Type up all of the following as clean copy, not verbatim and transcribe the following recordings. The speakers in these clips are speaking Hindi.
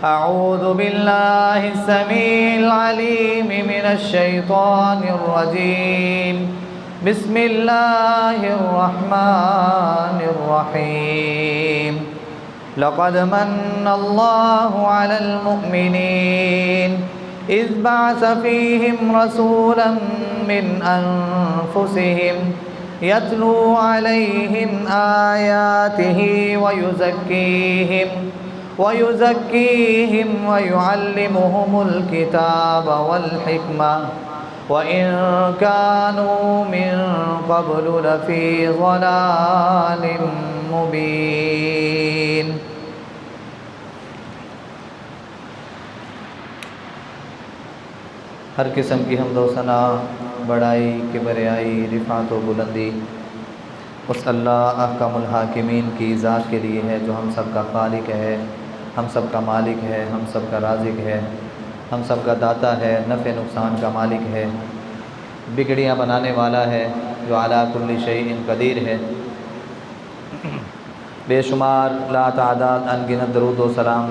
अऊज़ु बिल्लाहि समीइल अलीम मिनश शैतानिर रजीम। बिस्मिल्लाहिर रहमानिर रहीम। लक़द मन्नल्लाहु अलल मुअमिनीन इज़ बअस फ़ीहिम रसूलन मिन अनफुसिहिम यत्लू अलैहिम आयातिही वयुज़क्कीहिम वयुअल्लिमुहुमुल किताब वल हिक्मा व इन कानू मिन क़ब्लु लफ़ी ज़लालिम मुबीन। हर किस्म की हम्द व सना, बड़ाई, किबरियाई, रिफ़ात व बुलंदी उस अल्लाह अहकमुल हाकिमीन की ज़ात के लिए है जो हम सब का खालिक है, हम सब का मालिक है, हम सब का राज़िक है, हम सब का दाता है, नफ़े नुकसान का मालिक है, बिगड़ियाँ बनाने वाला है, जो अला कुल्ली शैइन क़दीर है। बेशुमार ला तादाद अनगिनत दरूद व सलाम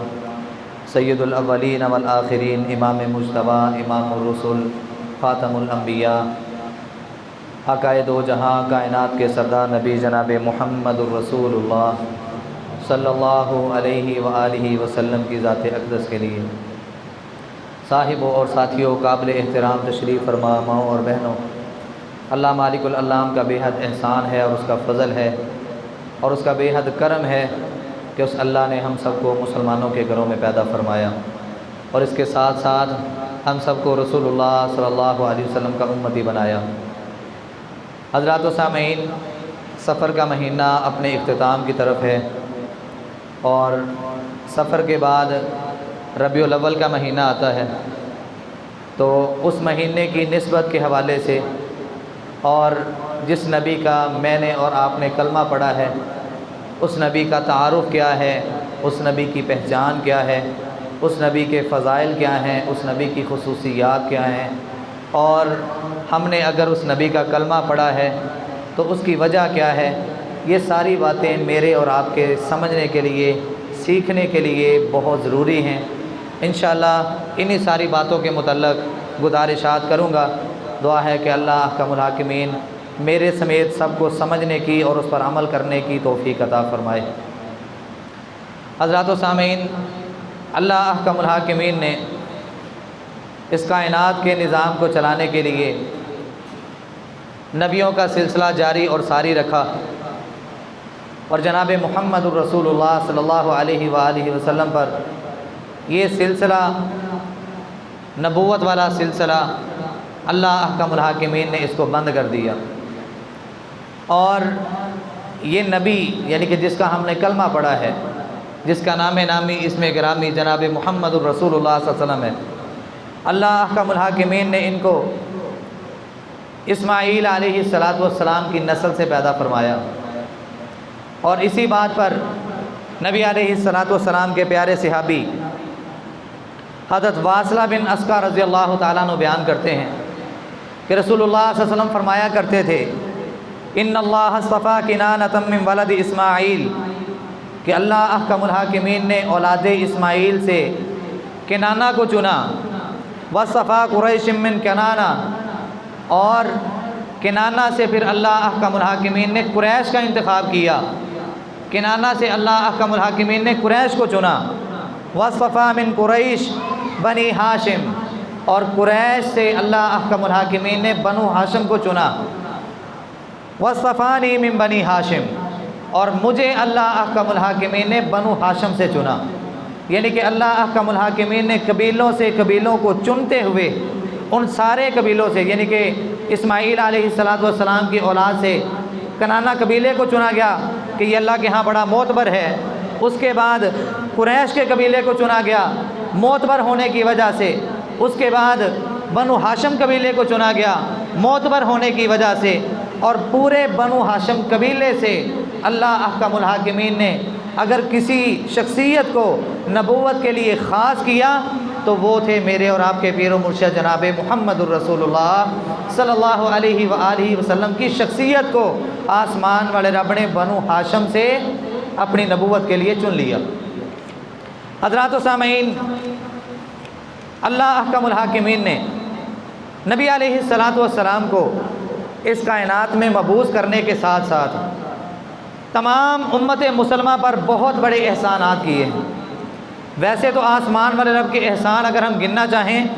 सय्यदुल अव्वलीन वल आखिरीन, इमाम मुज्तबा, इमामुर रसूल, ख़ातमुल अंबिया, हक़ाए दो जहाँ, कायनात के सरदार नबी जनाब मुहम्मदुर रसूलुल्लाह सल्लल्लाहु अलैहि व आलिहि वसल्लम की ज़ात अक़दस के लिए। साहिबों और साथियों, काबिल एहतराम तशरीफ़ फरमा माओ और बहनों, अल्लाह मालिकुल अल्लाम का बेहद एहसान है और उसका फ़ज़ल है और उसका बेहद करम है कि उस अल्लाह ने हम सबको मुसलमानों के घरों में पैदा फरमाया और इसके साथ साथ हम सबको रसूलुल्लाह सल्लल्लाहु अलैहि वसल्लम का उम्मती बनाया। हज़रात व सामीन, सफ़र का महीना अपने इख्तिताम की तरफ है और सफ़र के बाद रबीउल अव्वल का महीना आता है। तो उस महीने की निस्बत के हवाले से और जिस नबी का मैंने और आपने कलमा पढ़ा है, उस नबी का तारुफ़ क्या है, उस नबी की पहचान क्या है, उस नबी के फ़ज़ाइल क्या हैं, उस नबी की खुसूसियात क्या हैं, और हमने अगर उस नबी का कलमा पढ़ा है तो उसकी वजह क्या है, ये सारी बातें मेरे और आपके समझने के लिए, सीखने के लिए बहुत ज़रूरी हैं। इंशाअल्लाह इन्हीं सारी बातों के मुतल्लक़ गुज़ारिशात करूँगा। दुआ है कि अल्लाह अहकमुल हाकिमीन मेरे समेत सबको समझने की और उस पर अमल करने की तौफ़ीक़ अता फ़रमाए। हज़रात व सामीन, अल्लाह अहकमुल हाकिमीन ने इस कायनात के निज़ाम को चलाने के लिए नबियों का सिलसिला जारी और सारी रखा और जनाब मुहम्मदुर रसूलुल्लाह सल्लल्लाहु अलैहि वसल्लम पर ये सिलसिला, नबूवत वाला सिलसिला, अल्लाह अहकमुल हाकिमीन ने इसको बंद कर दिया और ये नबी यानी कि जिसका हमने कलमा पढ़ा है, जिसका नाम नामी इसमें गिरामी जनाब मुहम्मदुर रसूलुल्लाह सल्लल्लाहु अलैहि वसल्लम है, अल्लाह अहकमुल हाकिमीन ने इनको इस्माईल अलैहिस्सलातु वस्सलाम की नस्ल से पैदा फरमाया और इसी बात पर नबी अलैहिस्सलातु वस्सलाम के प्यारे सहाबी हज़रत वासिला बिन अस्का रज़ियल्लाहु ताला अन्हु बयान करते हैं कि रसूलुल्लाह सल्लल्लाहु अलैहि वसल्लम फरमाया करते थे, इन्नल्लाह अस्तफ़ा किनानतम मिन वलद इस्माईल, कि अल्लाह अहकमुल हाकिमीन ने औलाद इस्माईल से किनाना को चुना, वस्तफ़ा कुरैशिम मिन किनाना, और किनाना से फिर अल्लाह अहकमुल हाकिमीन ने कुरैश का इंतखाब किया। किनाना से अल्लाह अहकमुल हाकिमीन ने कुरैश को चुना। वस्तफ़ा मिन कुरैश बनी हाशिम, और कुरैश से अल्लाह अहकमुल हाकिमीन ने बनु हाशिम को चुना। वस्तफ़ानी मिन बनी हाशिम, और मुझे अल्लाह अहकमुल हाकिमीन ने बनु हाशिम से चुना। यानी कि अल्लाह अहकमुल हाकिमीन ने कबीलों से कबीलों को चुनते हुए उन सारे कबीलों से, यानी कि इस्माईल अलैहिस्सलातु वस्सलाम की औलाद से कनाना कबीले को चुना गया कि ये अल्लाह के यहाँ बड़ा मोतबर है। उसके बाद कुरैश के कबीले को चुना गया मोतबर होने की वजह से। उसके बाद बनु हाशिम कबीले को चुना गया मोतबर होने की वजह से, और पूरे बनु हाशिम कबीले से अल्लाह अहकमुल हाकिमीन ने अगर किसी शख्सियत को नबूवत के लिए ख़ास किया तो वो थे मेरे और आपके पीर व मुर्शिद जनाब मुहम्मदुर रसूलुल्लाह सल्लल्लाहु अलैहि वसल्लम की शख्सियत को आसमान वाले रब ने बनु हाशिम से अपनी नबूवत के लिए चुन लिया। हज़रात व सामीन, अल्लाह अहकमुल हाकिमीन ने नबी अलैहिस्सलातु वस्सलाम को इस कायनात में मबूस करने के साथ साथ तमाम उम्मत मुसलमा पर बहुत बड़े एहसानात किए हैं। वैसे तो आसमान वाले रब के एहसान अगर हम गिनना चाहें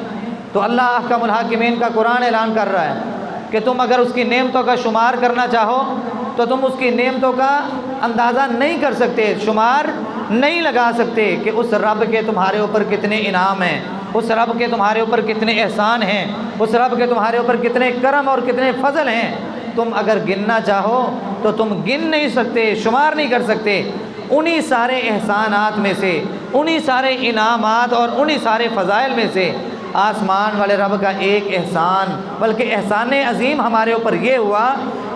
तो अल्लाह अहकमुल हाकिमीन का कुरान ऐलान कर रहा है कि तुम अगर उसकी नेमतों का शुमार करना चाहो तो तुम उसकी नेमतों का अंदाज़ा नहीं कर सकते, शुमार नहीं लगा सकते कि उस रब के तुम्हारे ऊपर कितने इनाम हैं, उस रब के तुम्हारे ऊपर कितने एहसान हैं, उस रब के तुम्हारे ऊपर कितने करम और कितने फ़ज़ल हैं। तुम अगर गिनना चाहो तो तुम गिन नहीं सकते, शुमार नहीं कर सकते। उन्हीं सारे एहसानात में से, उन्हीं सारे इनामात और उन्हीं सारे फ़ज़ाइल में से आसमान वाले रब का एक एहसान, बल्कि एहसान अज़ीम हमारे ऊपर ये हुआ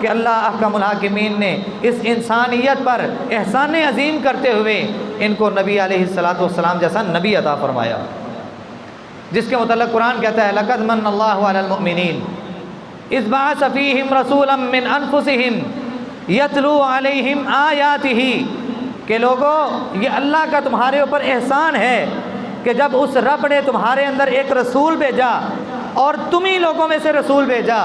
कि अल्लाह अहकमुल हाकिमीन ने इस इंसानियत पर एहसान अज़ीम करते हुए इनको नबी अलैहिस्सलातु वस्सलाम जैसा नबी अता फ़रमाया, जिसके मुतल्लिक़ कुरान कहता है लक़द मन्नल्लाहु अलल मुअमिनीन इज़ बअस फ़ीहिम रसूलन मिन अनफुसिहिम यतलू अलैहिम आयातिही, के लोगों ये अल्लाह का तुम्हारे ऊपर एहसान है कि जब उस रब ने तुम्हारे अंदर एक रसूल भेजा और तुम ही लोगों में से रसूल भेजा।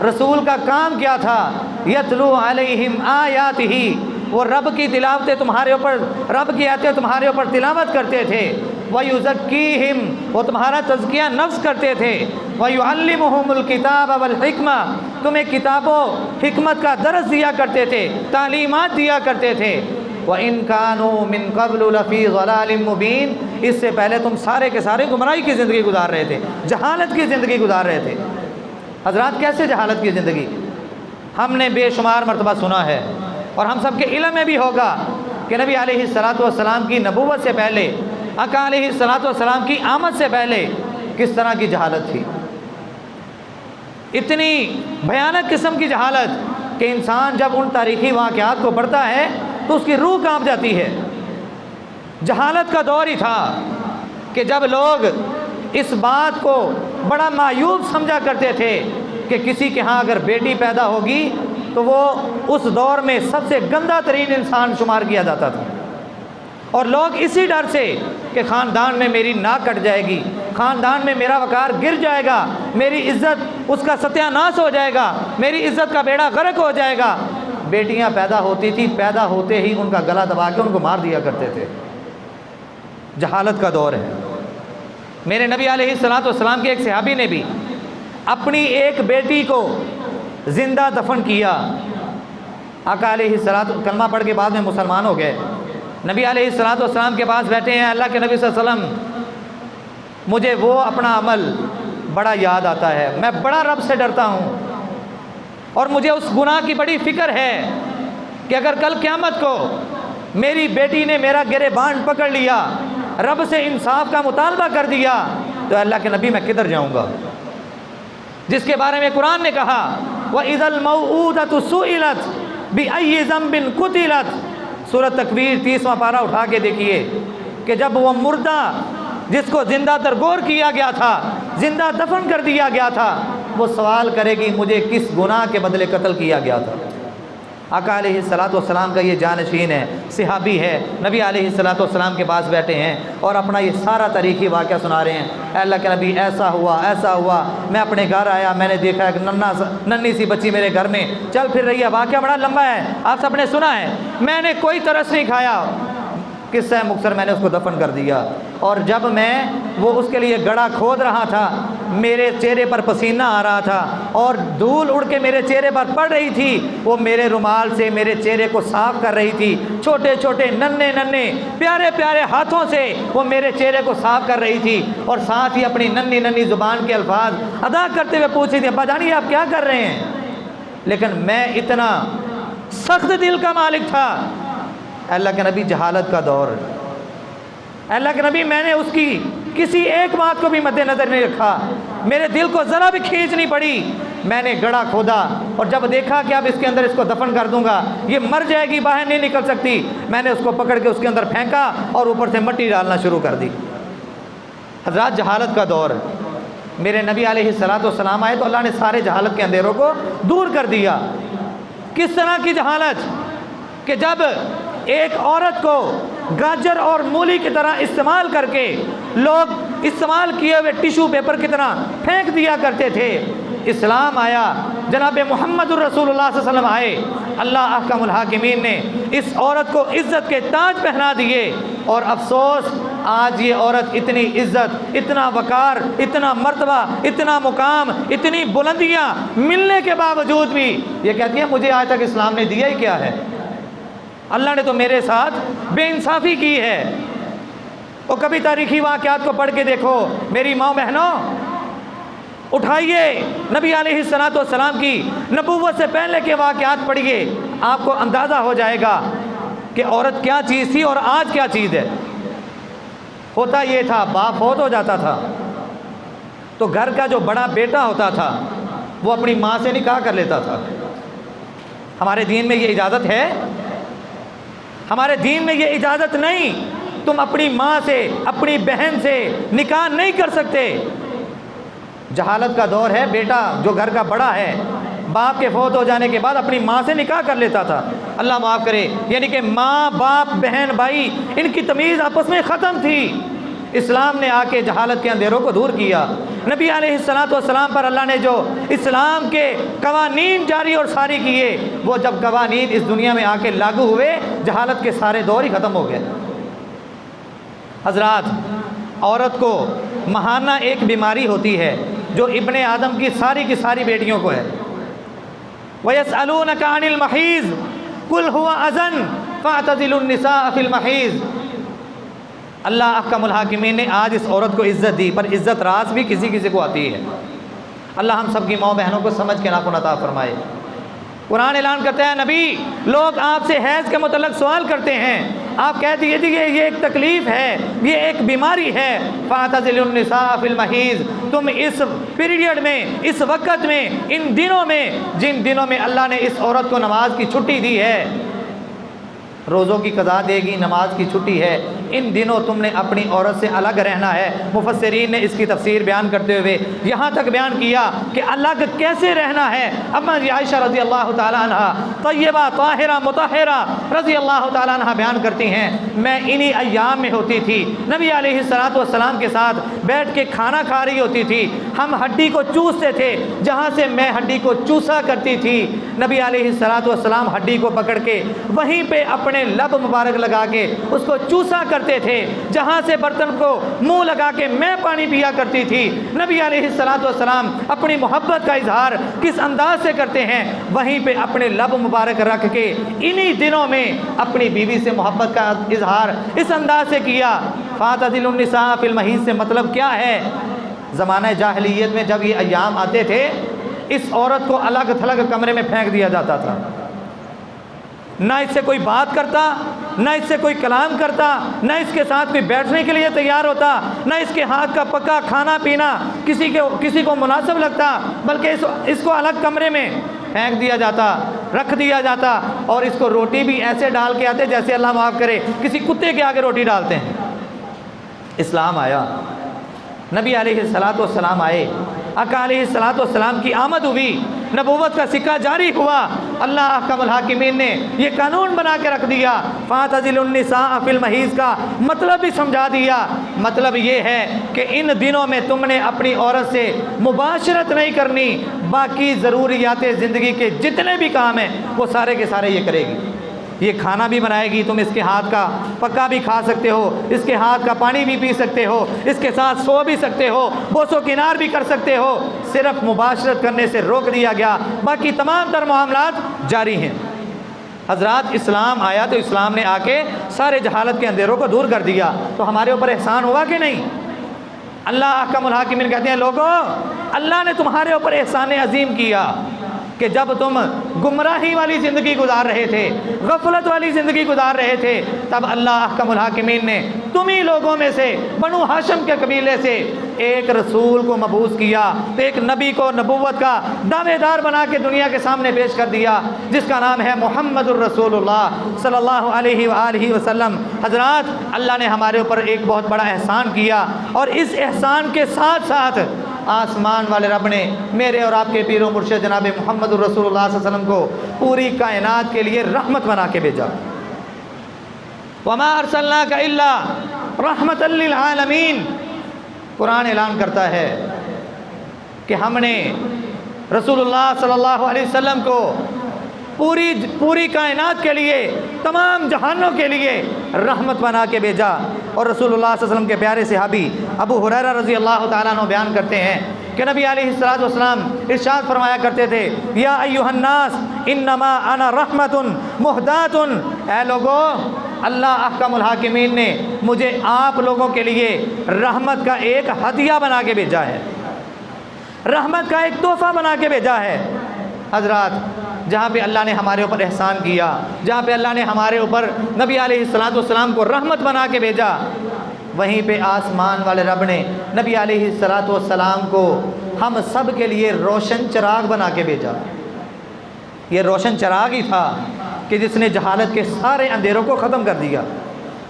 रसूल का काम क्या था? यतलू अलैहिम आयातिही, वो रब की तिलावतें तुम्हारे ऊपर, रब की आयतें तुम्हारे ऊपर तिलावत करते थे। वयुज़क्कीहिम, वो तुम्हारा तज़किया नफ्स करते थे। वयुअल्लिमुहुमुल किताब वल हिकमा, तुम्हें किताबों हिकमत का दर्स दिया करते थे, तालीमात दिया करते थे। व इन कानू मिन क़ब्लु लफ़ी ज़लालिम मुबीन, इससे पहले तुम सारे के सारे गुमराही की ज़िंदगी गुजार रहे थे, जहालत की ज़िंदगी गुजार रहे थे। हज़रात कैसे जहालत की ज़िंदगी? हमने बेशुमार मरतबा सुना है और हम सब के इल्म में भी होगा कि नबी अलैहिस्सलातु वस्सलाम की नबूवत से पहले, आका अलैहिस्सलातु वस्सलाम की आमद से पहले किस तरह की जहालत थी। इतनी भयानक किस्म की जहालत कि इंसान जब उन तारीख़ी वाक़यात को पढ़ता है तो उसकी रूह कांप जाती है। जहालत का दौर ही था कि जब लोग इस बात को बड़ा मायूब समझा करते थे कि किसी के यहाँ अगर बेटी पैदा होगी तो वो उस दौर में सबसे गंदा तरीन इंसान शुमार किया जाता था। और लोग इसी डर से कि ख़ानदान में मेरी नाक कट जाएगी, ख़ानदान में मेरा वक़ार गिर जाएगा, मेरी इज़्ज़त उसका सत्यानाश हो जाएगा, मेरी इज़्ज़त का बेड़ा गर्क हो जाएगा, बेटियां पैदा होती थी, पैदा होते ही उनका गला दबा के उनको मार दिया करते थे। जहालत का दौर है। मेरे नबी अलैहिस्सलातु वस्सलाम के एक सहाबी ने भी अपनी एक बेटी को ज़िंदा दफन किया। आका अलैहिस्सलातु कलमा पढ़ के बाद में मुसलमान हो गए। नबी अलैहिस्सलातु वस्सलाम के पास बैठे हैं, अल्लाह के नबी सल्लल्लाहु अलैहि वसल्लम, मुझे वो अपना अमल बड़ा याद आता है, मैं बड़ा रब से डरता हूँ और मुझे उस गुनाह की बड़ी फ़िक्र है कि अगर कल क़यामत को मेरी बेटी ने मेरा गिरेबान पकड़ लिया, रब से इंसाफ का मुतालबा कर दिया, तो अल्लाह के नबी मैं किधर जाऊँगा। जिसके बारे में कुरान ने कहा व इज़ल मौऊदतु सुइलत बिअय्यि ज़ंबिन कुतिलत, सूरत तकवीर 30वां पारा उठा के देखिए कि जब वो मुर्दा जिसको ज़िंदा दरगोर किया गया था, ज़िंदा दफन कर दिया गया था, वो सवाल करेगी मुझे किस गुनाह के बदले कत्ल किया गया था। आका अलैहिस्सलातु वस्सलाम का ये जानशीन है, सहाबी है, नबी अलैहिस्सलातु वस्सलाम के पास बैठे हैं और अपना ये सारा तारीख़ी वाक़या सुना रहे हैं। अल्लाह के नबी ऐसा हुआ, मैं अपने घर आया, मैंने देखा एक नन्ही सी बच्ची मेरे घर में चल फिर रही है। वाक़या बड़ा लंबा है, आप सबने सुना है। मैंने कोई तरस नहीं खाया, किस्सा मुख्तसर, मैंने उसको दफन कर दिया। और जब मैं वो उसके लिए गड़ा खोद रहा था, मेरे चेहरे पर पसीना आ रहा था और धूल उड़ के मेरे चेहरे पर पड़ रही थी, वो मेरे रुमाल से मेरे चेहरे को साफ़ कर रही थी। छोटे छोटे नन्हे नन्हे प्यारे प्यारे हाथों से वो मेरे चेहरे को साफ़ कर रही थी और साथ ही अपनी नन्ही नन्ही ज़ुबान के अल्फाज अदा करते हुए पूछ रही थी, अब्बा जानिए आप क्या कर रहे हैं। लेकिन मैं इतना सख्त दिल का मालिक था। अल्लाह के नबी जहालत का दौर, अल्लाह के नबी मैंने उसकी किसी एक बात को भी मद्देनज़र नहीं रखा, मेरे दिल को ज़रा भी खींच नहीं पड़ी। मैंने गड़ा खोदा और जब देखा कि अब इसके अंदर इसको दफन कर दूंगा, ये मर जाएगी, बाहर नहीं निकल सकती, मैंने उसको पकड़ के उसके अंदर फेंका और ऊपर से मिट्टी डालना शुरू कर दी। हज़रात जहालत का दौर, मेरे नबी अलैहिस्सलातु वस्सलाम आए तो अल्लाह ने सारे जहालत के अंधेरों को दूर कर दिया। किस तरह की जहालत कि जब एक औरत को गाजर और मूली की तरह इस्तेमाल करके लोग इस्तेमाल किए हुए टिश्यू पेपर की तरह फेंक दिया करते थे। इस्लाम आया, जनाब मुहम्मदुर रसूलुल्लाह सल्लल्लाहु अलैहि वसल्लम आए, अल्लाह अहकमुल हाकिमीन ने इस औरत को इज़्ज़त के ताज पहना दिए। और अफसोस, आज ये औरत इतनी इज़्ज़त, इतना वक़ार, इतना मर्तबा, इतना मुकाम, इतनी बुलंदियाँ मिलने के बावजूद भी ये कहती है मुझे आज तक इस्लाम ने दिया ही क्या है, अल्लाह ने तो मेरे साथ बेइंसाफ़ी की है। और कभी तारीख़ी वाक़यात को पढ़ के देखो मेरी माँ बहनों, उठाइए नबी अलैहिस्सलातु वस्सलाम की नबूवत से पहले के वाक़यात पढ़िए, आपको अंदाज़ा हो जाएगा कि औरत क्या चीज़ थी और आज क्या चीज़ है। होता ये था, बाप फौत हो जाता था तो घर का जो बड़ा बेटा होता था वो अपनी माँ से निकाह कर लेता था। हमारे दीन में ये इजाज़त है? हमारे दीन में ये इजाज़त नहीं। तुम अपनी माँ से, अपनी बहन से निकाह नहीं कर सकते। जहालत का दौर है, बेटा जो घर का बड़ा है बाप के फौत हो जाने के बाद अपनी माँ से निकाह कर लेता था। अल्लाह माफ़ करे, यानी कि माँ बाप बहन भाई इनकी तमीज़ आपस में ख़त्म थी। इस्लाम ने आके जहालत के अंधेरों को दूर किया। नबी अलैहिस्सलातु वस्सलाम पर अल्लाह ने जो इस्लाम के कवानीन जारी और सारी किए, वो जब कवानीन इस दुनिया में आके लागू हुए, जहालत के सारे दौर ही ख़त्म हो गए। हज़रात, औरत को महाना एक बीमारी होती है जो इब्ने आदम की सारी बेटियों को है। वयसअलूनका अनिल महीज़ कुल हुवा अज़न फ़अतज़िलुन निसाअ फ़िल महीज़। अल्लाह अहकमुल हाकिमीन ने आज इस औरत को इज़्ज़त दी, पर इज़्ज़त रास भी किसी किसी को आती है। अल्लाह हम सब की माँ बहनों को समझ के नाकुन अता फरमाए। कुरान ऐलान करता है, नबी लोग आपसे हैज़ के मुतल्लिक़ सवाल करते हैं, आप कह दीजिए ये एक तकलीफ़ है, ये एक बीमारी है। फ़अतज़िलुन निसाअ फ़िल महीज़, तुम इस पीरियड में, इस वक़्त में, इन दिनों में, जिन दिनों में अल्लाह ने इस औरत को नमाज की छुट्टी दी है, रोज़ों की कज़ा देगी, नमाज की छुट्टी है, इन दिनों तुमने अपनी औरत से अलग रहना है। मुफस्सिरीन ने इसकी तफसीर बयान करते हुए यहाँ तक बयान किया कि अलग कैसे रहना है। अम्मा आयशा रज़ी अल्लाह ताला अन्हा, तय्यबा ताहिरा मुतहरा रज़ी अल्लाह ताला अन्हा बयान करती हैं, मैं इन्हीं अय्याम में होती थी, नबी अलैहिस्सलातु वस्सलाम के साथ बैठ के खाना खा रही होती थी, हम हड्डी को चूसते थे, जहाँ से मैं हड्डी को चूसा करती थी, नबी अलैहिस्सलातु वस्सलाम हड्डी को पकड़ के वहीं पर अपने लब मुबारक लगा के उसको चूसा करते थे, जहाँ से बर्तन को मुंह लगा के मैं पानी पिया करती थी। नबी अलैहिस्सलातु वस्सलाम अपनी मोहब्बत का इजहार किस अंदाज से करते हैं, वहीं पे अपने लब मुबारक रख के इन्हीं दिनों में अपनी बीवी से मोहब्बत का इजहार इस अंदाज से किया। फ़अतज़िलुन निसाअ फ़िल महीज़ से मतलब क्या है? ज़माना जाहिलियत में जब ये अय्याम आते थे, इस औरत को अलग थलग कमरे में फेंक दिया जाता था, ना इससे कोई बात करता, ना इससे कोई कलाम करता, ना इसके साथ कोई बैठने के लिए तैयार होता, ना इसके हाथ का पक्का खाना पीना किसी को मुनासिब लगता, बल्कि इसको अलग कमरे में फेंक दिया जाता, रख दिया जाता। और इसको रोटी भी ऐसे डाल के आते जैसे अल्लाह माफ़ करे किसी कुत्ते के आगे रोटी डालते हैं। इस्लाम आया, नबी अलैहिस्सलातु वस्सलाम आए, आका अलैहिस्सलातु वस्सलाम की आमद हुई, नबूवत का सिक्का जारी हुआ। अल्लाह अहकमुल हाकिमीन ने ये कानून बना के रख दिया। फ़अतज़िलुन निसाअ फ़िल महीज़ का मतलब भी समझा दिया। मतलब ये है कि इन दिनों में तुमने अपनी औरत से मुबाशरत नहीं करनी, बाकी ज़रूरियात ज़िंदगी के जितने भी काम हैं वो सारे के सारे ये करेगी। ये खाना भी बनाएगी, तुम इसके हाथ का पक्का भी खा सकते हो, इसके हाथ का पानी भी पी सकते हो, इसके साथ सो भी सकते हो, बोसो किनार भी कर सकते हो। सिर्फ मुबाशरत करने से रोक दिया गया, बाकी तमाम तर मामलात जारी हैं। हज़रात, इस्लाम आया तो इस्लाम ने आके सारे जहालत के अंधेरों को दूर कर दिया। तो हमारे ऊपर एहसान हुआ कि नहीं? अल्लाह अहकमुल हाकिमीन कहते हैं, लोगों अल्लाह ने तुम्हारे ऊपर एहसान अजीम किया कि जब तुम गुमराही वाली ज़िंदगी गुजार रहे थे, गफलत वाली ज़िंदगी गुजार रहे थे, तब अल्लाह अहकमुल हाकिमीन ने तुम्ही लोगों में से, बनु हाशिम के कबीले से एक रसूल को मबूस किया, तो एक नबी को नबूवत का दावेदार बना के दुनिया के सामने पेश कर दिया, जिसका नाम है मुहम्मदुर रसूलुल्लाह सल्लल्लाहु अलैहि वसल्लम। हज़रात, अल्लाह ने हमारे ऊपर एक बहुत बड़ा एहसान किया, और इस एहसान के साथ साथ आसमान वाले रब ने मेरे और आपके पीरो मुर्शिद जनाब मुहम्मदुर रसूलुल्लाह सल्लल्लाहु अलैहि वसल्लम को पूरी कायनात के लिए रहमत बना के भेजा। वमा अरसलनाका इल्ला रहमतल लिल आलमीन। कुरान ऐलान करता है कि हमने रसूलुल्लाह सल्लल्लाहु अलैहि वसल्लम को पूरी कायनात के लिए, तमाम जहानों के लिए रहमत बना के भेजा। और रसूलुल्लाह सल्लल्लाहु अलैहि वसल्लम के प्यारे सहाबी अबू हुरैरा रज़ी अल्लाह ताला अन्हु बयान करते हैं कि नबी अलैहिस्सलातु वस्सलाम इरशाद फरमाया करते थे, या अय्युहन्नास इन्नमा अना रहमतुन मुहदातुन। ऐ लोगों, अल्लाह अहकमुल हाकिमीन ने मुझे आप लोगों के लिए रहमत का एक हदिया बना के भेजा है, रहमत का एक तोहफ़ा बना के भेजा है। हज़रात, जहाँ पे अल्लाह ने हमारे ऊपर एहसान किया, जहाँ पे अल्लाह ने हमारे ऊपर नबी अलैहिस्सलातु वस्सलाम को रहमत बना के भेजा, वहीं पे आसमान वाले रब ने नबी अलैहिस्सलातु वस्सलाम को हम सब के लिए रोशन चिराग बना के भेजा। ये रोशन चिराग ही था कि जिसने जहालत के सारे अंधेरों को ख़त्म कर दिया,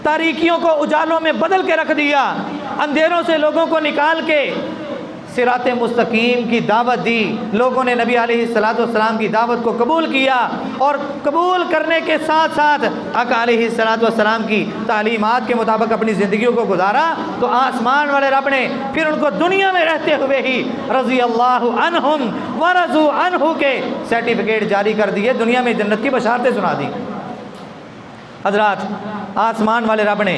तारीकियों को उजालों में बदल के रख दिया, अंधेरों से लोगों को निकाल के सिराते मुस्तकीम की दावत दी। लोगों ने नबी अलैहिस्सलातु वस्सलाम की दावत को कबूल किया और कबूल करने के साथ साथ आका अलैहिस्सलातु वस्सलाम की तालीमात के मुताबिक अपनी ज़िंदगियों को गुजारा। तो आसमान वाले रब ने फिर उनको दुनिया में रहते हुए ही रज़ी अल्लाहु अन्हुम व रज़ू अन्हु के सर्टिफिकेट जारी कर दिए, दुनिया में जन्नत की बशारतें सुना दी। हज़रात, आसमान वाले रब ने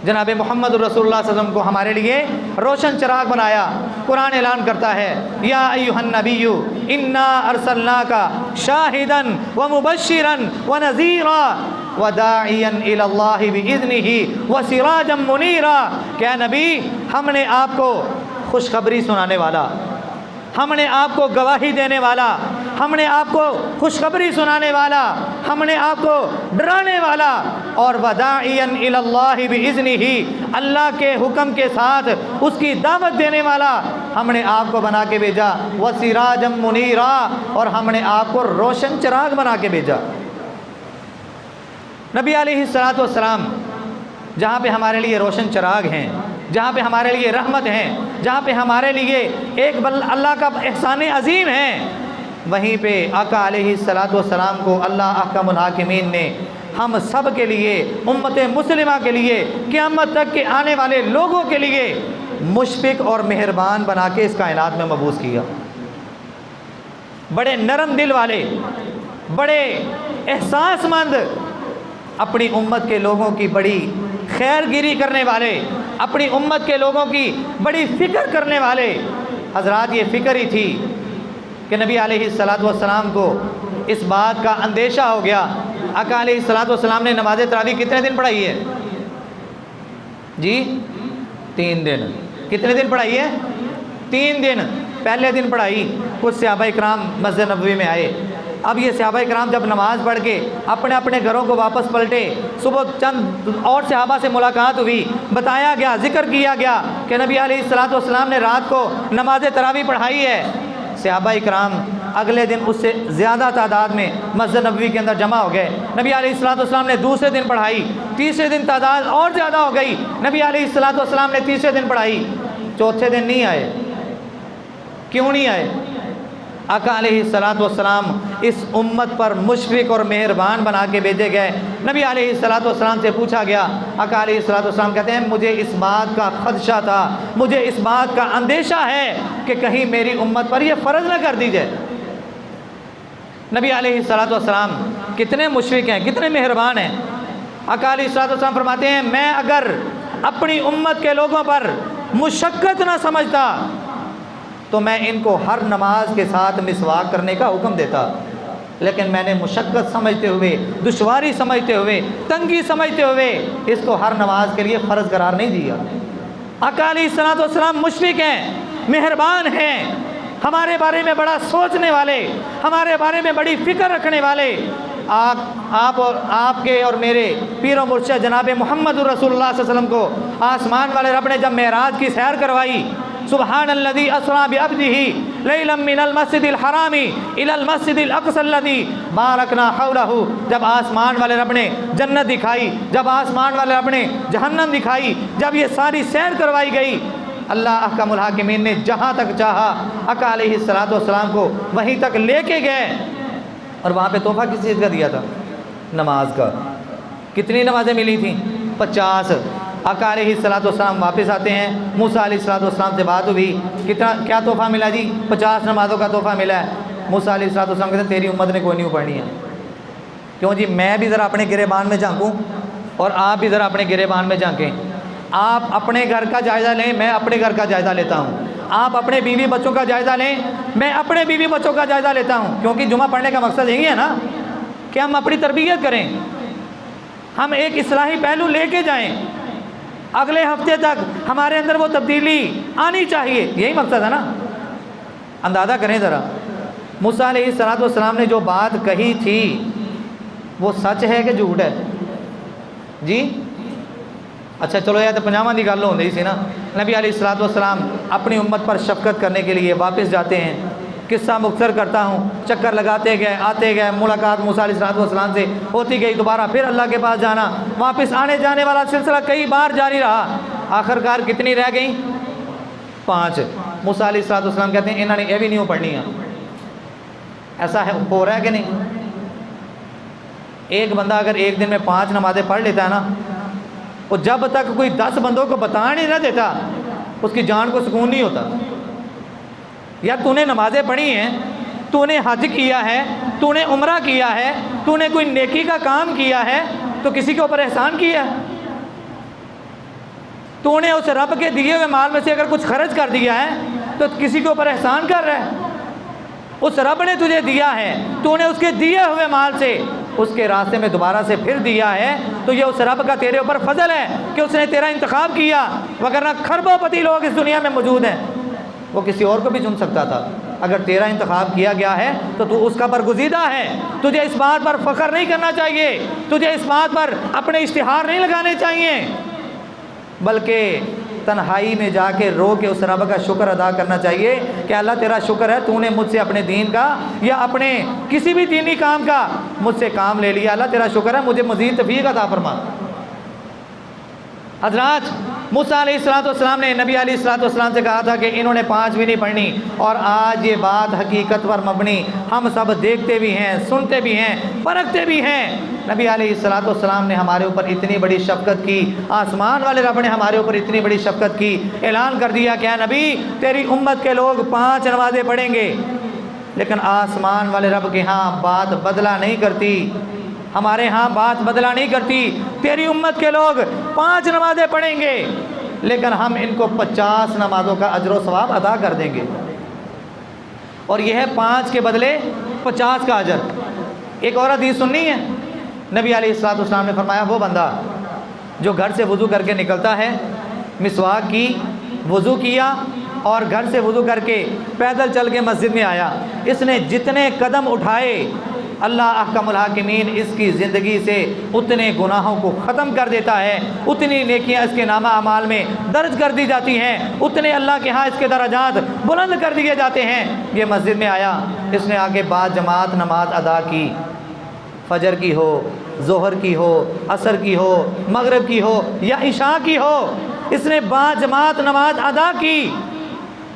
जनाब मोहम्मद रसूलुल्लाह सल्लल्लाहु अलैहि वसल्लम को हमारे लिए रोशन चिराग बनाया। कुरान ऐलान करता है, या अय्युहन नबिय्यु इन्ना अरसलनाका शाहिदन व मुबश्शिरन व नज़ीरा व दाइयन इलल्लाहि बिइज़्निही व सिराजम मुनीरा। क्या नबी, हमने आपको खुशखबरी सुनाने वाला, हमने आपको गवाही देने वाला, हमने आपको खुशखबरी सुनाने वाला, हमने आपको डराने वाला और वदाइयन इलल्लाहि बिइज़्निही, अल्लाह के हुक्म के साथ उसकी दावत देने वाला हमने आपको बना के भेजा। व सिराजम मुनीरा, और हमने आपको रोशन चिराग बना के भेजा। नबी अलैहिस्सलातु वस्सलाम जहाँ पे हमारे लिए रोशन चिराग हैं, जहाँ पे हमारे लिए रहमत हैं, जहाँ पे हमारे लिए एक अल्लाह का एहसान अजीम है, वहीं पे आका अलैहिस्सलातु वस्सलाम को अल्लाह अहकमुल हाकिमीन ने हम सब के लिए, उम्मत मुस्लिमा के लिए, क़यामत तक के आने वाले लोगों के लिए मुशफ़िक़ और मेहरबान बना के इस कायनात में मबूस किया। बड़े नरम दिल वाले, बड़े एहसासमंद, अपनी उम्मत के लोगों की बड़ी खैरगिरी करने वाले, अपनी उम्मत के लोगों की बड़ी फ़िक्र करने वाले। हज़रात, ये फ़िक्र ही थी कि नबी अलैहिस्सलातु वस्सलाम को इस बात का अंदेशा हो गया। आका अलैहिस्सलातु वस्सलाम ने नमाज़ तरावी कितने दिन पढ़ाई है जी? 3 दिन। कितने दिन पढ़ाई है? 3 दिन। पहले दिन पढ़ाई, कुछ सहाबा इकराम मस्जिद नबवी में आए। अब ये सहाबा इकराम जब नमाज़ पढ़ के अपने अपने घरों को वापस पलटे, सुबह चंद और सहाबा से मुलाकात हुई, बताया गया, जिक्र किया गया कि नबी अलैहिस्सलातु वस्सलाम ने रात को नमाज तरावी पढ़ाई है। सहाबा इकराम अगले दिन उससे ज़्यादा तादाद में मस्जिद नबवी के अंदर जमा हो गए। नबी अलैहिस्सलातु वस्सलाम ने दूसरे दिन पढ़ाई, तीसरे दिन तादाद और ज़्यादा हो गई। नबी अलैहिस्सलातु वस्सलाम ने तीसरे दिन पढ़ाई, चौथे दिन नहीं आए। क्यों नहीं आए? आका अलैहिस्सलातु वस्सलाम इस उम्मत पर मुशफ़िक़ और मेहरबान बना के भेजे गए। नबी अलैहिस्सलातु वस्सलाम से पूछा गया, आका अलैहिस्सलातु वस्सलाम कहते हैं, मुझे इस बात का ख़दशा था, मुझे इस बात का अंदेशा है कि कहीं मेरी उम्मत पर यह फ़र्ज़ न कर दी जाए। नबी अलैहिस्सलातु वस्सलाम कितने मुशफ़िक़ हैं, कितने मेहरबान हैं। आका अलैहिस्सलातु वस्सलाम फरमाते हैं, मैं अगर अपनी उम्मत के लोगों पर मुशक्क़त न समझता तो मैं इनको हर नमाज के साथ मिसवाक करने का हुक्म देता, लेकिन मैंने मुशक्क़त समझते हुए, दुश्वारी समझते हुए, तंगी समझते हुए इसको हर नमाज के लिए फ़र्ज़ करार नहीं दिया। आका अलैहिस्सलातु वस्सलाम मुशफ़िक़ हैं, मेहरबान हैं, हमारे बारे में बड़ा सोचने वाले, हमारे बारे में बड़ी फ़िक्र रखने वाले। आप और आपके और मेरे पीर मुर्शिद जनाब मोहम्मद रसूलुल्लाह सल्लल्लाहु अलैहि वसल्लम को आसमान वाले रब ने जब मेराज की सैर करवाई, सुबहानल्लज़ी अस्रा बिअब्दिही लैलन मिनल मस्जिदिल हरामी इलल मस्जिदिल अक़सल्लज़ी बारकना हौलहू, जब आसमान वाले रब ने जन्नत दिखाई, जब आसमान वाले रब ने जहन्नम दिखाई, जब ये सारी सैर करवाई गई, अल्लाह अहकमुल हाकिमीन ने जहाँ तक चाहा आका अलैहिस्सलातु वस्सलाम को वहीं तक लेके गए। और वहाँ पे तोहफ़ा किस चीज़ का दिया था? नमाज का। कितनी नमाज़ें मिली थी? 50। आका अलैहिस्सलाम वापस आते हैं, मूसा अलैहिस्सलाम से बात हुई, कितना क्या तोहफ़ा मिला जी? 50 नमाज़ों का तोहफ़ा मिला है। मूसा अलैहिस्सलाम कहते हैं तेरी उम्मत ने कोई नहीं पढ़नी है। क्यों जी? मैं भी ज़रा अपने गिरेबान में झांकूँ और आप भी ज़रा अपने गिरेबान में झांकें। आप अपने घर का जायज़ा लें, मैं अपने घर का जायज़ा लेता हूँ। आप अपने बीवी बच्चों का जायज़ा लें, मैं अपने बीवी बच्चों का जायज़ा लेता हूँ। क्योंकि जुमा पढ़ने का मकसद यही है ना कि हम अपनी तरबियत करें, हम एक इस्लाही पहलू लेके जाएं, अगले हफ्ते तक हमारे अंदर वो तब्दीली आनी चाहिए, यही मकसद है ना। अंदाज़ा करें ज़रा, मूसा अलैहिस्सलाम ने जो बात कही थी वो सच है कि झूठ है जी? अच्छा चलो यार, तो 50वां की गल होंदी सी ना। नबी अलैहिस्सलाम अपनी उम्मत पर शफकत करने के लिए वापस जाते हैं। किस्सा मुख्तर करता हूँ, चक्कर लगाते गए, आते गए, मुलाकात मूसा अलैहिस्सलाम से होती गई, दोबारा फिर अल्लाह के पास जाना, वापस आने जाने वाला सिलसिला कई बार जारी रहा। आखिरकार कितनी रह गई? 5। मूसा अलैहिस्सलाम कहते हैं इन्होंने ये भी नहीं पढ़नी है। ऐसा है, हो रहा है कि नहीं? एक बंदा अगर एक दिन में 5 नमाज़ें पढ़ लेता है ना, और जब तक कोई 10 बंदों को बता नहीं ना देता, उसकी जान को सुकून नहीं होता। यार तूने नमाज़ें पढ़ी हैं, तूने हज किया है, तूने उम्रा किया है, तूने कोई नेकी का काम किया है तो किसी के ऊपर एहसान किया है। तूने उस रब के दिए हुए माल में से अगर कुछ खर्च कर दिया है तो किसी के ऊपर एहसान कर रहा है। उस रब ने तुझे दिया है, तूने उसके दिए हुए माल से उसके रास्ते में दोबारा से फिर दिया है, तो ये उस रब का तेरे ऊपर फजल है कि उसने तेरा इंतखाब किया। वगरना खरबोपति लोग इस दुनिया में मौजूद हैं, वो किसी और को भी चुन सकता था। अगर तेरा इंतखाब किया गया है तो तू उसका बरगुज़ीदा है। तुझे इस बात पर फ़ख्र नहीं करना चाहिए, तुझे इस बात पर अपने इश्तिहार नहीं लगाने चाहिए, बल्कि तन्हाई में जाके रो के उस रब का शुक्र अदा करना चाहिए कि अल्लाह तेरा शुक्र है, तूने मुझसे अपने दीन का या अपने किसी भी दीनी काम का मुझसे काम ले लिया। अल्लाह तेरा शुक्र है, मुझे मज़ीद तौफीक अता फरमा। हज़रात, मूसा अलैहिस्सलाम ने नबी अलैहिस्सलाम से कहा था कि इन्होंने 5 भी नहीं पढ़नी, और आज ये बात हकीकत पर मबनी हम सब देखते भी हैं, सुनते भी हैं, परखते भी हैं। नबी अलैहिस्सलाम ने हमारे ऊपर इतनी बड़ी शफ़क़त की, आसमान वाले रब ने हमारे ऊपर इतनी बड़ी शफ़क़त की, ऐलान कर दिया क्या नबी तेरी उम्मत के लोग 5 नमाज़ें पढ़ेंगे। लेकिन आसमान वाले रब के यहाँ बात बदला नहीं करती, हमारे यहाँ बात बदला नहीं करती। तेरी उम्मत के लोग 5 नमाज़ें पढ़ेंगे, लेकिन हम इनको 50 नमाज़ों का अजर व सवाब अदा कर देंगे, और यह है 5 के बदले 50 का अजर। एक और हदीस सुननी है, नबी अलैहिस्सलाम ने फरमाया वो बंदा जो घर से वज़ू करके निकलता है, मिसवाक की, वज़ू किया और घर से वज़ू करके पैदल चल के मस्जिद में आया, इसने जितने कदम उठाए अल्लाह अहकमुल हाकिमीन इसकी ज़िंदगी से उतने गुनाहों को ख़त्म कर देता है, उतनी नेकियां इसके नामा अमाल में दर्ज कर दी जाती हैं, उतने अल्लाह के यहाँ इसके दराजात बुलंद कर दिए जाते हैं। ये मस्जिद में आया, इसने आगे बाद जमात नमाज अदा की, फजर की हो, ज़ोहर की हो, असर की हो, मगरिब की हो या इशा की हो, इसने बाद जमात नमाज अदा की।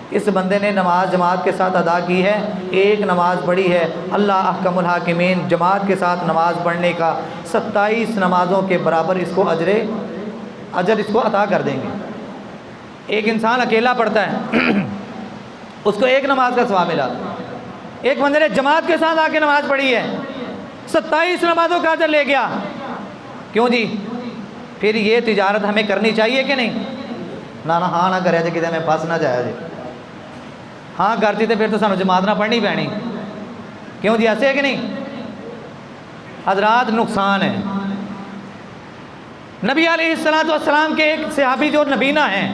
इस बंदे ने नमाज जमात के साथ अदा की है, एक नमाज पढ़ी है, अल्लाह अहकमुल हाकिमीन जमात के साथ नमाज पढ़ने का 27 नमाज़ों के बराबर इसको अजर इसको अता कर देंगे। एक इंसान अकेला पढ़ता है उसको एक नमाज का सवाब मिला, एक बंदे ने जमात के साथ आके नमाज पढ़ी है, 27 नमाज़ों का अजर ले गया। क्यों जी? फिर ये तिजारत हमें करनी चाहिए कि नहीं? ना ना हाँ ना करे जे कि मैं फस ना जाया जी, हाँ करती तो फिर तो सानू जमात ना पढ़नी पैनी। क्यों जी? ऐसे है कि नहीं? हजरात नुकसान है। नबी अलैहिस्सलाम के एक सहाबी जो नबीना हैं,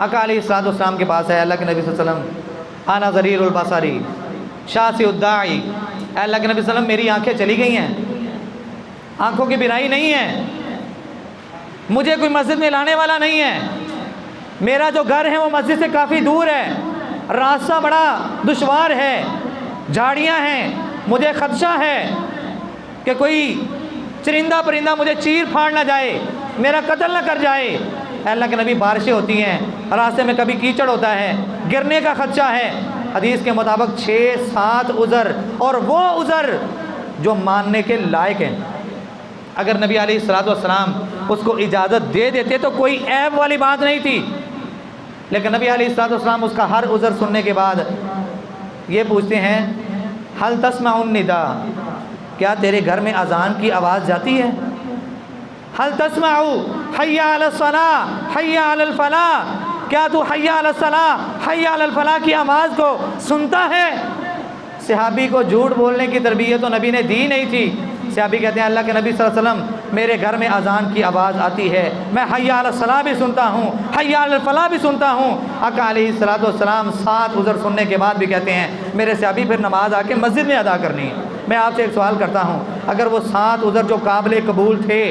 आका अलैहिस्सलाम के पास है, अल्लाह के नबी सल्लल्लाहु अलैहि वसल्लम आना ज़रीरुल बसरी शासिउद्दाई, अल्लाह के नबी सल्लल्लाहु अलैहि वसल्लम मेरी आंखें चली गई हैं, आंखों की बिनाई नहीं है, मुझे कोई मस्जिद में लाने वाला नहीं है, मेरा जो घर है वो मस्जिद से काफ़ी दूर है, रास्ता बड़ा दुश्वार है, झाड़ियाँ हैं, मुझे खदशा है कि कोई चरिंदा परिंदा मुझे चीर फाड़ ना जाए, मेरा कत्ल ना कर जाए। अल्लाह के नबी, बारिशें होती हैं, रास्ते में कभी कीचड़ होता है, गिरने का खदशा है। हदीस के मुताबिक 6-7 उज़र, और वो उज़र जो मानने के लायक हैं। अगर नबी अलैहिस्सलाम उसको इजाज़त दे देते तो कोई ऐब वाली बात नहीं थी, लेकिन नबी अलैहिस्सलाम उसका हर उज़र सुनने के बाद ये पूछते हैं, हल तस्माउन निदा, क्या तेरे घर में अज़ान की आवाज़ जाती है? हल तस्माउ हय्या अलस सलाह हय्या अलल फलाह, क्या तू हय्या अलस सलाह हय्या अलल फलाह की आवाज़ को सुनता है? सहाबी को झूठ बोलने की तरबियत तो नबी ने दी नहीं थी। सहाबी कहते हैं, अल्लाह के नबी सल्लल्लाहु अलैहि वसल्लम मेरे घर में अज़ान की आवाज़ आती है, मैं हय्या अलस सलाह भी सुनता हूँ, हय्या अलल फलाह भी सुनता हूँ। आका अलैहिस्सलाम 7 उज़र सुनने के बाद भी कहते हैं, मेरे सहाबी फिर नमाज आके मस्जिद में अदा करनी है। मैं आपसे एक सवाल करता हूँ, अगर वो 7 उज़र जो काबिल कबूल थे,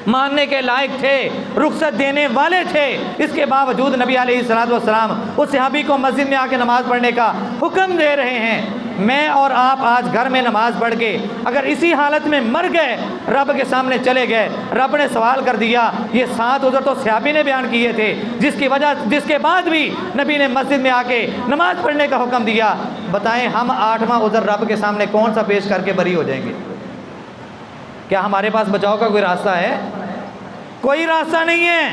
मानने के लायक थे, रुखसत देने वाले थे, इसके बावजूद नबी अलैहिस्सलाम उस सहाबी को मस्जिद में आके नमाज़ पढ़ने का हुक्म दे रहे हैं। मैं और आप आज घर में नमाज़ पढ़ के अगर इसी हालत में मर गए, रब के सामने चले गए, रब ने सवाल कर दिया, ये 7 उज़र तो सहाबी ने बयान किए थे, जिसके बाद भी नबी ने मस्जिद में आके नमाज़ पढ़ने का हुक्म दिया, बताएं हम 8वां उज़र रब के सामने कौन सा पेश करके बरी हो जाएंगे? क्या हमारे पास बचाव का कोई रास्ता है? कोई रास्ता नहीं है,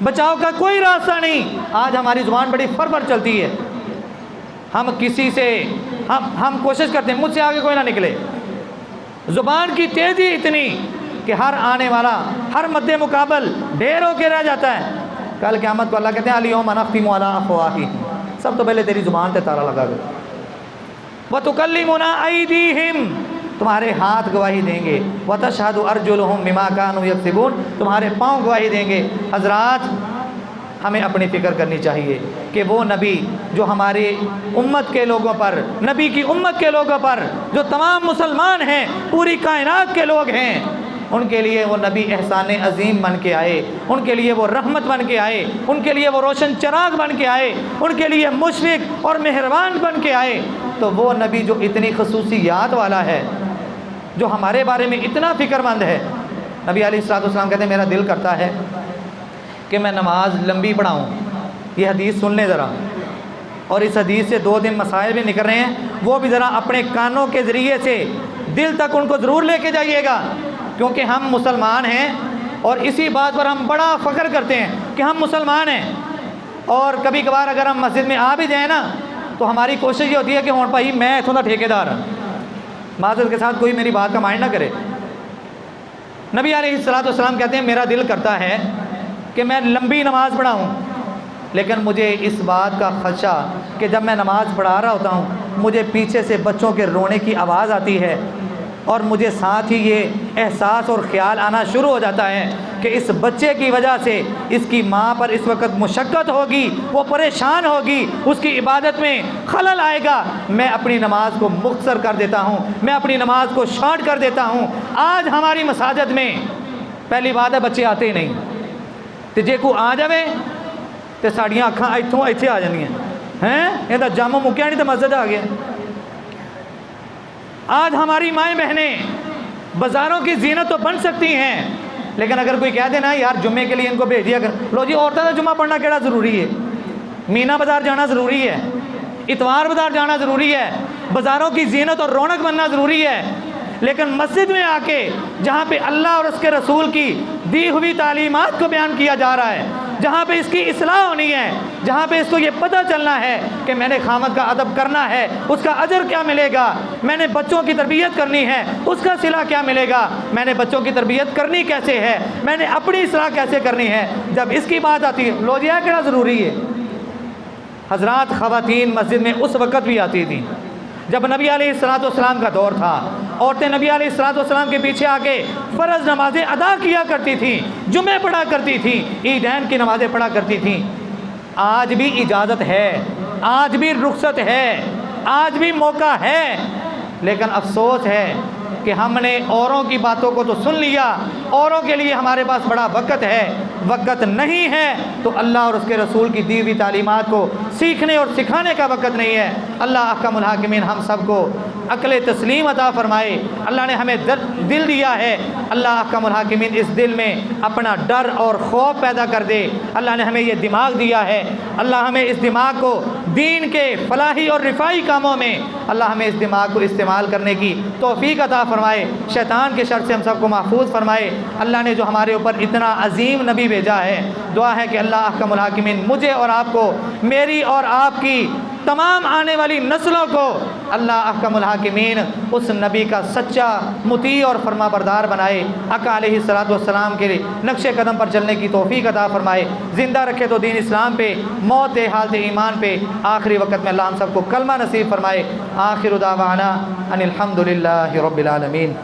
बचाव का कोई रास्ता नहीं। आज हमारी ज़ुबान बड़ी फर चलती है, हम किसी से हम कोशिश करते हैं मुझसे आगे कोई ना निकले। ज़ुबान की तेज़ी इतनी कि हर आने वाला हर मद्दे मुकाबल ढेर होके रह जाता है। कल क़यामत को अल्लाह कहते हैं, अल-यौमा नख़्तिमु अला अफ़वाहिहिम, सब तो पहले तेरी ज़ुबान पे ताला लगा दो। व तुकल्लिमुना अयदीहिम, तुम्हारे हाथ गवाही देंगे। व तशहदु अर्जुलुहुम बिमा कानू यक्सिबून, तुम्हारे पाँव गवाही देंगे। हज़रात, हमें अपनी फ़िक्र करनी चाहिए कि वो नबी जो हमारे उम्मत के लोगों पर, नबी की उम्मत के लोगों पर, जो तमाम मुसलमान हैं, पूरी कायनात के लोग हैं, उनके लिए वो नबी एहसान अज़ीम बन के आए, उनके लिए वो रहमत बन के आए, उनके लिए वो रोशन चिराग बन के आए, उनके लिए मुशफ़िक़ और मेहरबान बन के आए। तो वो नबी जो इतनी ख़ुसूसियात वाला है, जो हमारे बारे में इतना फ़िक्रमंद है, नबी अलैहिस्सलाम कहते हैं, मेरा दिल करता है कि मैं नमाज लंबी पढ़ाऊँ। ये हदीस सुन लें ज़रा, और इस हदीस से 2 दिन मसाइल भी निकल रहे हैं, वो भी ज़रा अपने कानों के ज़रिए से दिल तक उनको ज़रूर लेके जाइएगा, क्योंकि हम मुसलमान हैं और इसी बात पर हम बड़ा फ़ख्र करते हैं कि हम मुसलमान हैं। और कभी कभार अगर हम मस्जिद में आ भी जाएँ ना, तो हमारी कोशिश ये होती है कि हुण भाई मैं इत्थों दा ठेकेदार हाँ, माज़रत के साथ कोई मेरी बात का माइंड ना करे। नबी अलैहिस्सलाम कहते हैं, मेरा दिल करता है कि मैं लंबी नमाज़ पढ़ाऊँ, लेकिन मुझे इस बात का ख़दशा कि जब मैं नमाज़ पढ़ा रहा होता हूँ, मुझे पीछे से बच्चों के रोने की आवाज़ आती है, और मुझे साथ ही ये एहसास और ख़्याल आना शुरू हो जाता है कि इस बच्चे की वजह से इसकी माँ पर इस वक्त मुशक्क़त होगी, वो परेशान होगी, उसकी इबादत में खलल आएगा। मैं अपनी नमाज को मुख्तसर कर देता हूँ, मैं अपनी नमाज को शॉर्ट कर देता हूँ। आज हमारी मसाजिद में पहली बात है, बच्चे आते ही नहीं, तो जे को आ जाए तो साड़ियाँ अखां इत्थों इत्थे आ जानियां हैं, इहदा जम मुक्या नहीं तो मस्जिद आ गया। आज हमारी माएँ बहनें बाज़ारों की जीनत तो बन सकती हैं, लेकिन अगर कोई कह देना यार जुम्मे के लिए इनको भेज दिया कर, लो जी औरतों का जुम्मा पढ़ना केड़ा ज़रूरी है, मीना बाज़ार जाना ज़रूरी है, इतवार बाज़ार जाना ज़रूरी है, बाज़ारों की जीनत और रौनक बनना ज़रूरी है, लेकिन मस्जिद में आके जहाँ पे अल्लाह और उसके रसूल की दी हुई तालीमात को बयान किया जा रहा है, जहाँ पे इसकी इस्लाह होनी है, जहाँ पे इसको ये पता चलना है कि मैंने खामद का अदब करना है, उसका अजर क्या मिलेगा, मैंने बच्चों की तरबियत करनी है, उसका सिला क्या मिलेगा, मैंने बच्चों की तरबियत करनी कैसे है, मैंने अपनी इस्लाह कैसे करनी है, जब इसकी बात आती है, लो जी क्या ज़रूरी है। हज़रात, ख़वातीन मस्जिद में उस वक़्त भी आती थी जब नबी अलैहिस्सलाम का दौर था। औरतें नबी अलैहिस्सलाम के पीछे आके फ़र्ज़ नमाज़ें अदा किया करती थी, जुमे पढ़ा करती थी, ईदैन की नमाज़ें पढ़ा करती थी। आज भी इजाज़त है, आज भी रुखसत है, आज भी मौका है, लेकिन अफसोस है कि हमने औरों की बातों को तो सुन लिया, औरों के लिए हमारे पास बड़ा वक़्त है, वक़्त नहीं है तो अल्लाह और उसके रसूल की दी हुई तालीमात को सीखने और सिखाने का वक़्त नहीं है। अल्लाह अहकमुल हाकिमीन हम सबको अक्ल तस्लीम अता फ़रमाए। अल्लाह ने हमें दिल दिया है, अल्लाह अहकमुल हाकिमीन इस दिल में अपना डर और खौफ पैदा कर दे। अल्लाह ने हमें ये दिमाग दिया है, अल्लाह हमें इस दिमाग को दीन के फलाही और रिफाई कामों में अल्लाह हमें इस दिमाग को इस्तेमाल करने की तौफीक अता फ़रमाए। शैतान के शर से हम सबको महफूज फ़रमाए। अल्लाह ने जो हमारे ऊपर इतना अजीम नबी भेजा है, दुआ है कि अल्लाह अहकमुल हाकिमीन मुझे और आपको, मेरी और आपकी तमाम आने वाली नस्लों को अल्लाह अहकमुल हाकिमीन उस नबी का सच्चा मुती और फरमाबरदार बनाए। आका अलैहिस्सलातु वस्सलाम के नक्शे कदम पर चलने की तौफीक अता फ़रमाए। ज़िंदा रखे तो दीन इस्लाम पे, मौत हालत ईमान पे, आखिरी वक़्त में अल्लाह हम सबको कलमा नसीब फ़रमाए। आखिर दावाना अनिल हम्दुलिल्लाहि रब्बिल आलमीन।